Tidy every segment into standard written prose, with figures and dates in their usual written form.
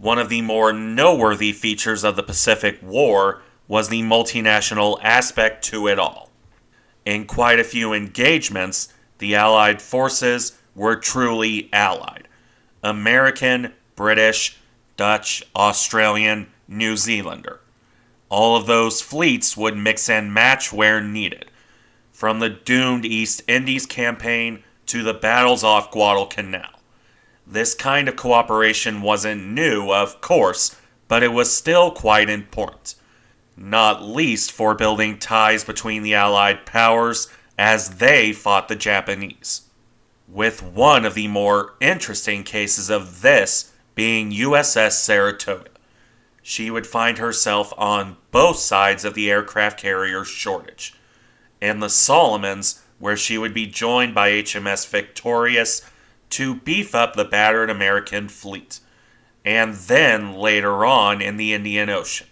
One of the more noteworthy features of the Pacific War was the multinational aspect to it all. In quite a few engagements, the Allied forces were truly allied. American, British, Dutch, Australian, New Zealander. All of those fleets would mix and match where needed. From the doomed East Indies campaign to the battles off Guadalcanal. This kind of cooperation wasn't new, of course, but it was still quite important. Not least for building ties between the Allied powers as they fought the Japanese. With one of the more interesting cases of this being USS Saratoga. She would find herself on both sides of the aircraft carrier shortage. In the Solomons, where she would be joined by HMS Victorious to beef up the battered American fleet. And then later on in the Indian Ocean,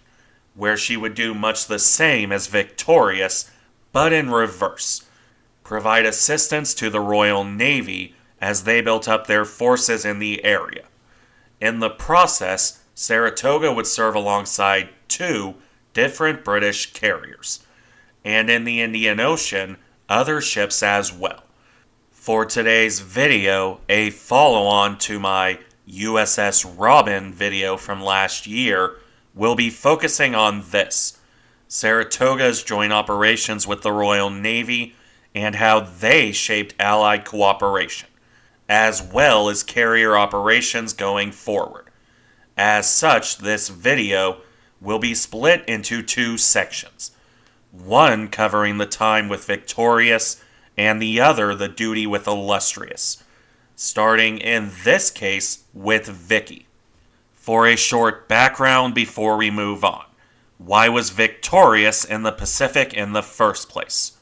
where she would do much the same as Victorious, but in reverse. Provide assistance to the Royal Navy as they built up their forces in the area. In the process, Saratoga would serve alongside 2 different British carriers, and in the Indian Ocean, other ships as well. For today's video, a follow-on to my USS Robin video from last year, will be focusing on this, Saratoga's joint operations with the Royal Navy and how they shaped Allied cooperation, as well as carrier operations going forward. As such, this video will be split into 2 sections, one covering the time with Victorious and the other the duty with Illustrious, starting in this case with Vicky. For a short background before we move on, why was Victorious in the Pacific in the first place?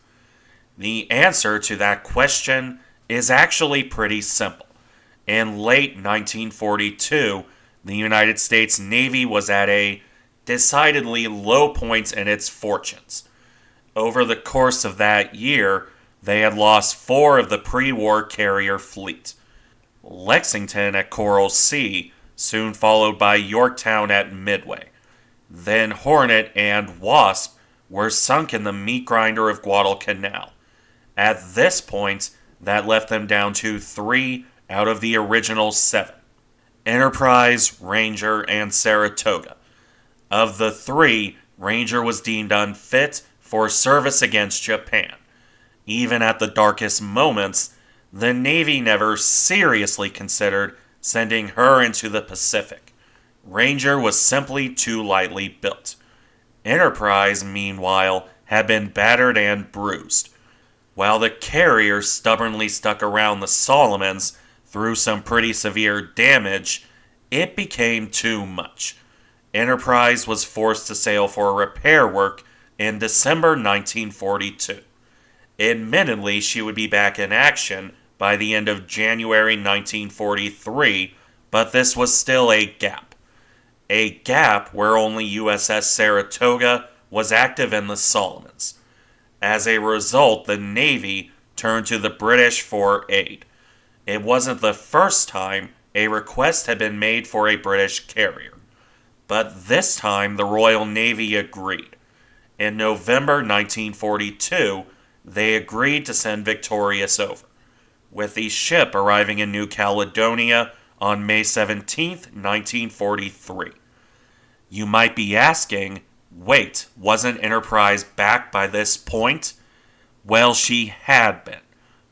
The answer to that question is actually pretty simple. In late 1942, the United States Navy was at a decidedly low point in its fortunes. Over the course of that year, they had lost 4 of the pre-war carrier fleet. Lexington at Coral Sea, soon followed by Yorktown at Midway. Then Hornet and Wasp were sunk in the meat grinder of Guadalcanal. At this point, that left them down to 3 out of the original 7. Enterprise, Ranger, and Saratoga. Of the 3, Ranger was deemed unfit for service against Japan. Even at the darkest moments, the Navy never seriously considered sending her into the Pacific. Ranger was simply too lightly built. Enterprise, meanwhile, had been battered and bruised. While the carrier stubbornly stuck around the Solomons through some pretty severe damage, it became too much. Enterprise was forced to sail for repair work in December 1942. Admittedly, she would be back in action by the end of January 1943, but this was still a gap. A gap where only USS Saratoga was active in the Solomons. As a result, the Navy turned to the British for aid. It wasn't the first time a request had been made for a British carrier, but this time the Royal Navy agreed. In November 1942, they agreed to send Victorious over, with the ship arriving in New Caledonia on May 17, 1943. You might be asking, wait, wasn't Enterprise back by this point? Well, she had been,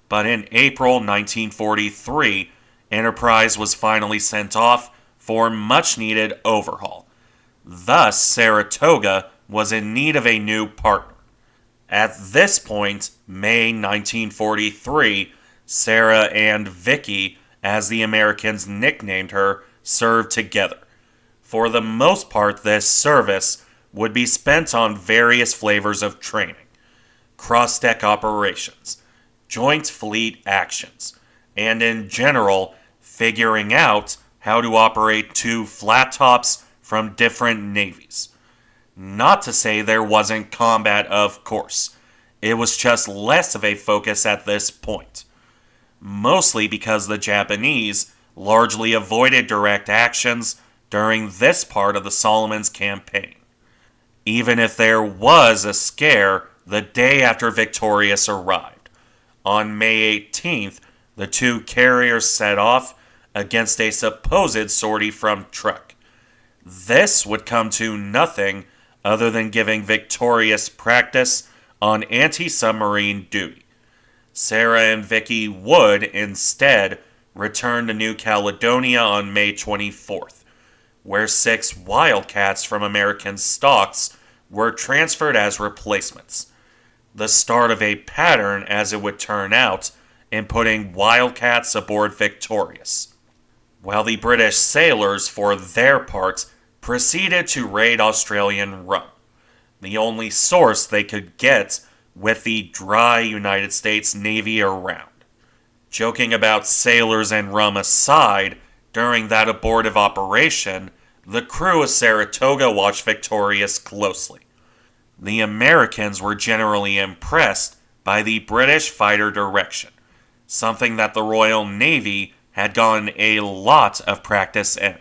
but in April 1943, Enterprise was finally sent off for much-needed overhaul. Thus, Saratoga was in need of a new partner. At this point, May 1943, Sarah and Vicky, as the Americans nicknamed her, served together. For the most part, this service would be spent on various flavors of training, cross-deck operations, joint fleet actions, and in general, figuring out how to operate 2 flat tops from different navies. Not to say there wasn't combat, of course. It was just less of a focus at this point. Mostly because the Japanese largely avoided direct actions during this part of the Solomons campaign. Even if there was a scare the day after Victorious arrived. On May 18th, the two carriers set off against a supposed sortie from Truk. This would come to nothing other than giving Victorious practice on anti-submarine duty. Sarah and Vicky would, instead, return to New Caledonia on May 24th, where 6 Wildcats from American stocks were transferred as replacements. The start of a pattern, as it would turn out, in putting Wildcats aboard Victorious. While the British sailors, for their part, proceeded to raid Australian rum, the only source they could get with the dry United States Navy around. Joking about sailors and rum aside, during that abortive operation, the crew of Saratoga watched Victorious closely. The Americans were generally impressed by the British fighter direction, something that the Royal Navy had gotten a lot of practice in,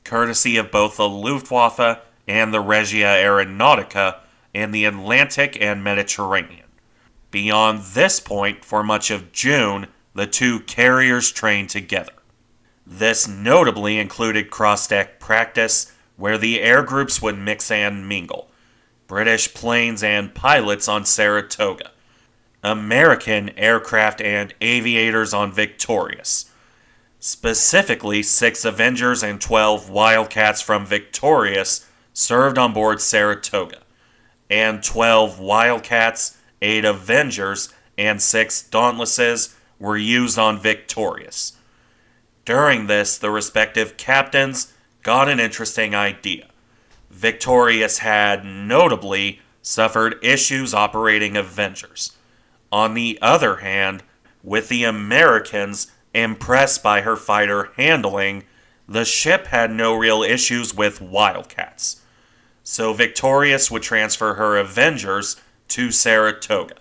courtesy of both the Luftwaffe and the Regia Aeronautica in the Atlantic and Mediterranean. Beyond this point, for much of June, the two carriers trained together. This notably included cross-deck practice, where the air groups would mix and mingle. British planes and pilots on Saratoga. American aircraft and aviators on Victorious. Specifically, 6 Avengers and 12 Wildcats from Victorious served on board Saratoga, and 12 Wildcats, 8 Avengers, and 6 Dauntlesses were used on Victorious. During this, the respective captains got an interesting idea. Victorious had, notably, suffered issues operating Avengers. On the other hand, with the Americans impressed by her fighter handling, the ship had no real issues with Wildcats. So Victorious would transfer her Avengers to Saratoga,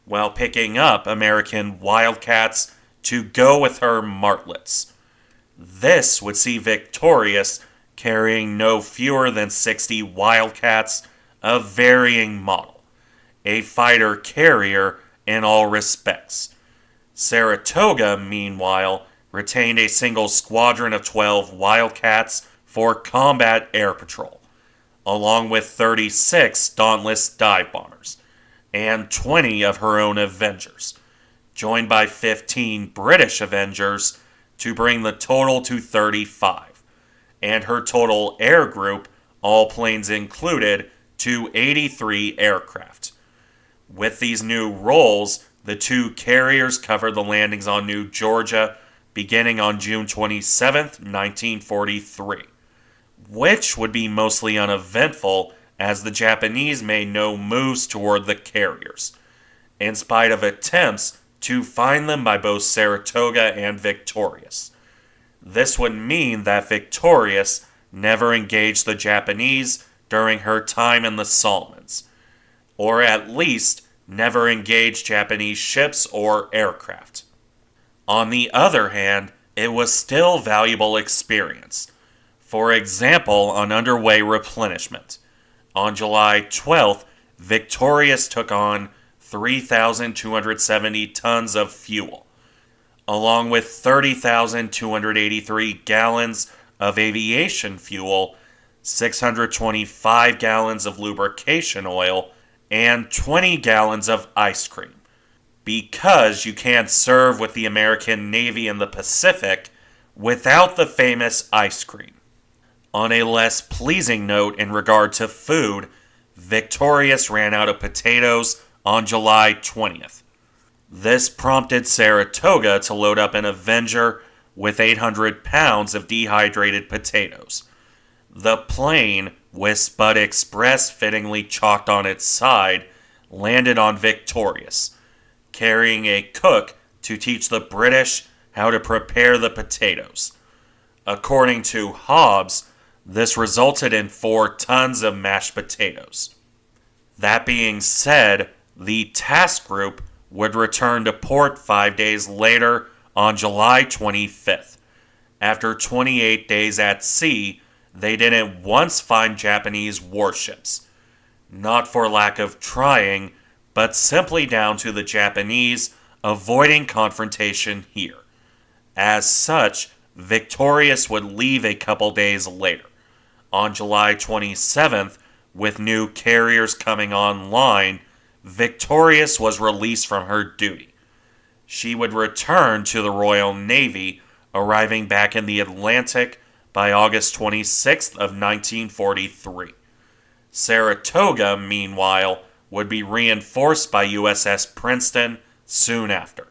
while picking up American Wildcats to go with her Martlets. This would see Victorious carrying no fewer than 60 Wildcats of varying model, a fighter carrier in all respects. Saratoga, meanwhile, retained a single squadron of 12 Wildcats for combat air patrol, along with 36 Dauntless dive bombers, and 20 of her own Avengers, joined by 15 British Avengers to bring the total to 35, and her total air group, all planes included, to 83 aircraft. With these new roles, the two carriers covered the landings on New Georgia beginning on June 27, 1943, which would be mostly uneventful as the Japanese made no moves toward the carriers, in spite of attempts to find them by both Saratoga and Victorious. This would mean that Victorious never engaged the Japanese during her time in the Solomons, or at least never engaged Japanese ships or aircraft. On the other hand, it was still valuable experience. For example, on underway replenishment. On July 12th, Victorious took on 3,270 tons of fuel, along with 30,283 gallons of aviation fuel, 625 gallons of lubrication oil, and 20 gallons of ice cream. Because you can't serve with the American Navy in the Pacific without the famous ice cream. On a less pleasing note in regard to food, Victorious ran out of potatoes on July 20th. This prompted Saratoga to load up an Avenger with 800 pounds of dehydrated potatoes. The plane, with Spud Express fittingly chalked on its side, landed on Victorious, carrying a cook to teach the British how to prepare the potatoes. According to Hobbs, this resulted in 4 tons of mashed potatoes. That being said, the task group would return to port 5 days later on July 25th, after 28 days at sea, they didn't once find Japanese warships. Not for lack of trying, but simply down to the Japanese avoiding confrontation here. As such, Victorious would leave a couple days later. On July 27th, with new carriers coming online, Victorious was released from her duty. She would return to the Royal Navy, arriving back in the Atlantic by August 26th of 1943. Saratoga, meanwhile, would be reinforced by USS Princeton soon after.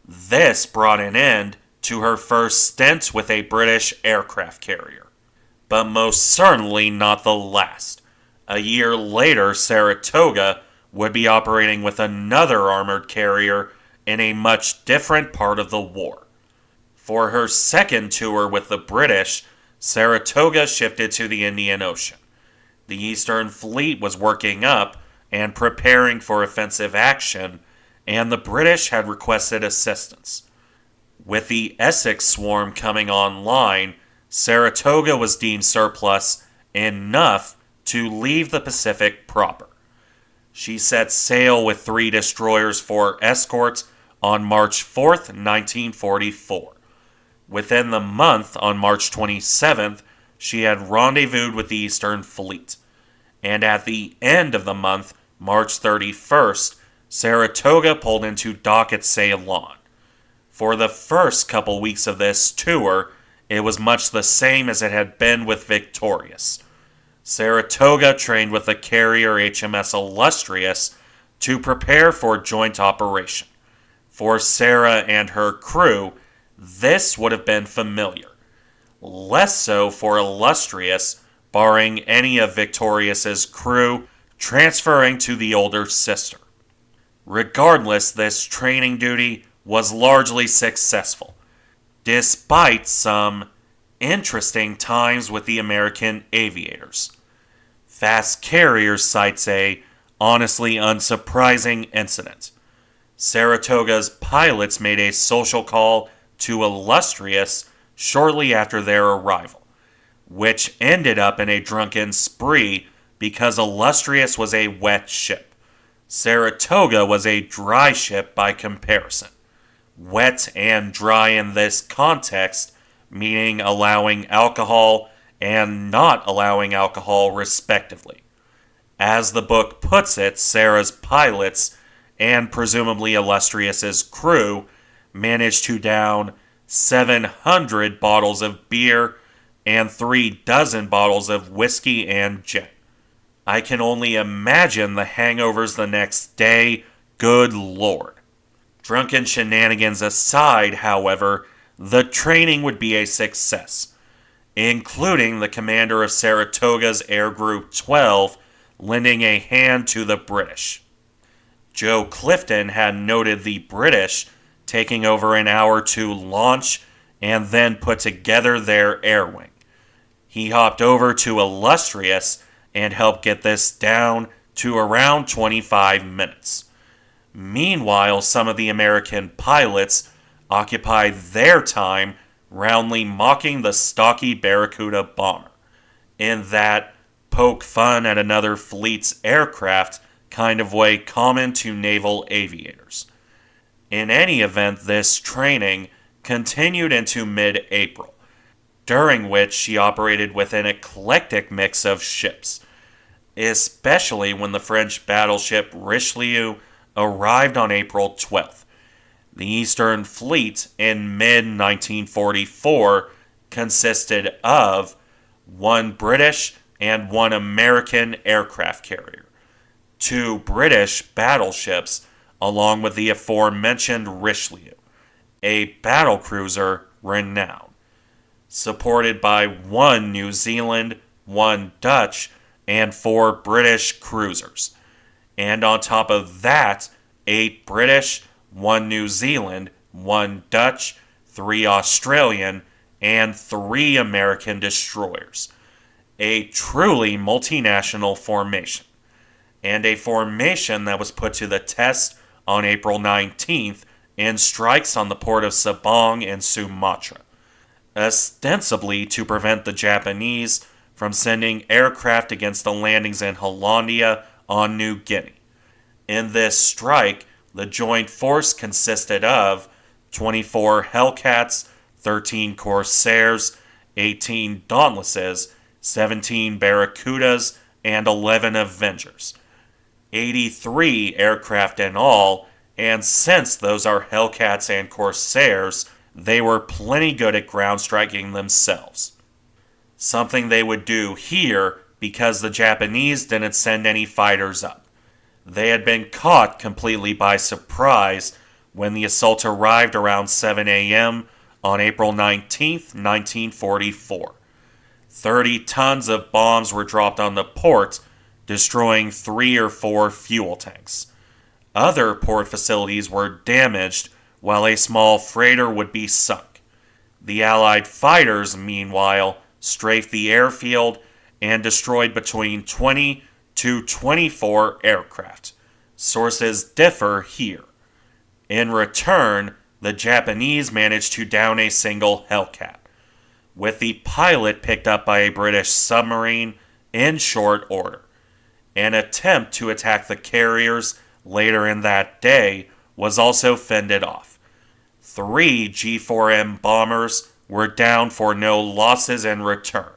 This brought an end to her first stint with a British aircraft carrier, but most certainly not the last. A year later, Saratoga would be operating with another armored carrier in a much different part of the war. For her second tour with the British, Saratoga shifted to the Indian Ocean. The Eastern Fleet was working up and preparing for offensive action, and the British had requested assistance. With the Essex swarm coming online, Saratoga was deemed surplus enough to leave the Pacific proper. She set sail with 3 destroyers for escorts on March 4th, 1944. Within the month, on March 27th, she had rendezvoused with the Eastern Fleet. And at the end of the month, March 31st, Saratoga pulled into dock at Ceylon. For the first couple weeks of this tour, it was much the same as it had been with Victorious. Saratoga trained with the carrier HMS Illustrious to prepare for joint operation. For Sarah and her crew, this would have been familiar. Less so for Illustrious, barring any of Victorious's crew transferring to the older sister. Regardless, this training duty was largely successful, despite some interesting times with the American aviators. Fast Carrier cites a honestly unsurprising incident. Saratoga's pilots made a social call to Illustrious shortly after their arrival, which ended up in a drunken spree because Illustrious was a wet ship. Saratoga was a dry ship by comparison. Wet and dry in this context, meaning allowing alcohol and not allowing alcohol respectively. As the book puts it, Sarah's pilots, and presumably Illustrious's crew, managed to down 700 bottles of beer and 36 bottles of whiskey and gin. I can only imagine the hangovers the next day. Good Lord. Drunken shenanigans aside, however, the training would be a success, including the commander of Saratoga's Air Group 12 lending a hand to the British. Joe Clifton had noted the British taking over an hour to launch and then put together their air wing. He hopped over to Illustrious and helped get this down to around 25 minutes. Meanwhile, some of the American pilots occupied their time roundly mocking the stocky Barracuda bomber, in that poke fun at another fleet's aircraft kind of way common to naval aviators. In any event, this training continued into mid-April, during which she operated with an eclectic mix of ships, especially when the French battleship Richelieu arrived on April 12th. The Eastern Fleet in mid-1944 consisted of 1 British and 1 American aircraft carrier, 2 British battleships, along with the aforementioned Richelieu, a battlecruiser renowned, supported by 1 New Zealand, 1 Dutch, and 4 British cruisers. And on top of that, 8 British, 1 New Zealand, 1 Dutch, 3 Australian, and 3 American destroyers. A truly multinational formation. And a formation that was put to the test on April 19th in strikes on the port of Sabang in Sumatra. ostensibly to prevent the Japanese from sending aircraft against the landings in Hollandia on New Guinea. In this strike, the joint force consisted of 24 Hellcats, 13 Corsairs, 18 Dauntlesses, 17 Barracudas, and 11 Avengers. 83 aircraft in all, and since those are Hellcats and Corsairs, they were plenty good at ground striking themselves. Something they would do here because the Japanese didn't send any fighters up. They had been caught completely by surprise when the assault arrived around 7 a.m. on April 19, 1944. 30 tons of bombs were dropped on the port, destroying 3 or 4 fuel tanks. Other port facilities were damaged, while a small freighter would be sunk. The Allied fighters, meanwhile, strafed the airfield and destroyed between 20 to 24 aircraft. Sources differ here. In return, the Japanese managed to down a single Hellcat, with the pilot picked up by a British submarine in short order. An attempt to attack the carriers later in that day was also fended off. 3 G4M bombers were down for no losses in return.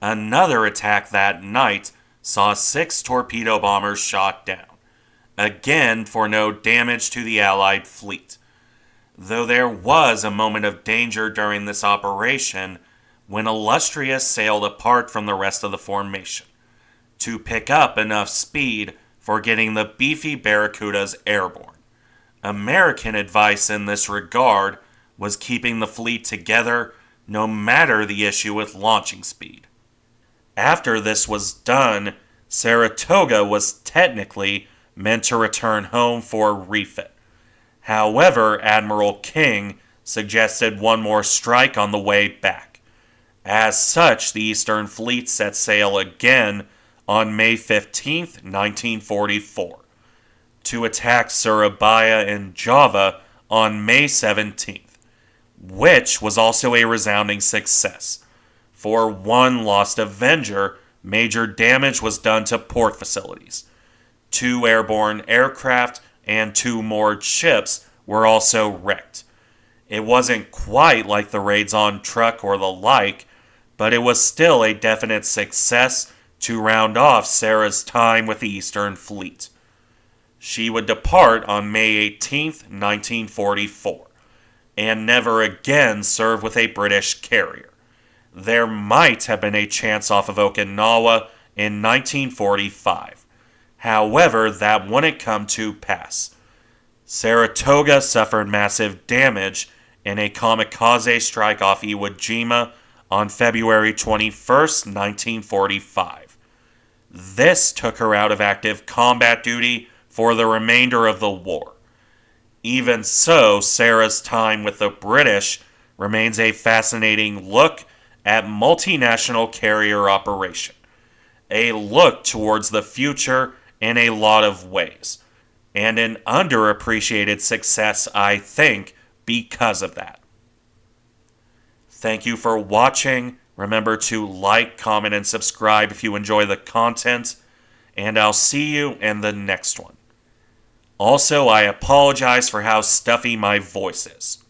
Another attack that night saw 6 torpedo bombers shot down, again for no damage to the Allied fleet. Though there was a moment of danger during this operation when Illustrious sailed apart from the rest of the formation to pick up enough speed for getting the beefy Barracudas airborne. American advice in this regard was keeping the fleet together no matter the issue with launching speed. After this was done, Saratoga was technically meant to return home for refit. However, Admiral King suggested one more strike on the way back. As such, the Eastern Fleet set sail again on May 15, 1944, to attack Surabaya and Java on May 17th, which was also a resounding success. For 1 lost Avenger, major damage was done to port facilities. 2 airborne aircraft and 2 moored ships were also wrecked. It wasn't quite like the raids on Truk or the like, but it was still a definite success to round off Sarah's time with the Eastern Fleet. She would depart on May 18, 1944, and never again serve with a British carrier. There might have been a chance off of Okinawa in 1945. However, that wouldn't come to pass. Saratoga suffered massive damage in a kamikaze strike off Iwo Jima on February 21, 1945. This took her out of active combat duty for the remainder of the war. Even so, Sarah's time with the British remains a fascinating look at multinational carrier operation. A look towards the future in a lot of ways. And an underappreciated success, I think, because of that. Thank you for watching. Remember to like, comment, and subscribe if you enjoy the content. And I'll see you in the next one. Also, I apologize for how stuffy my voice is.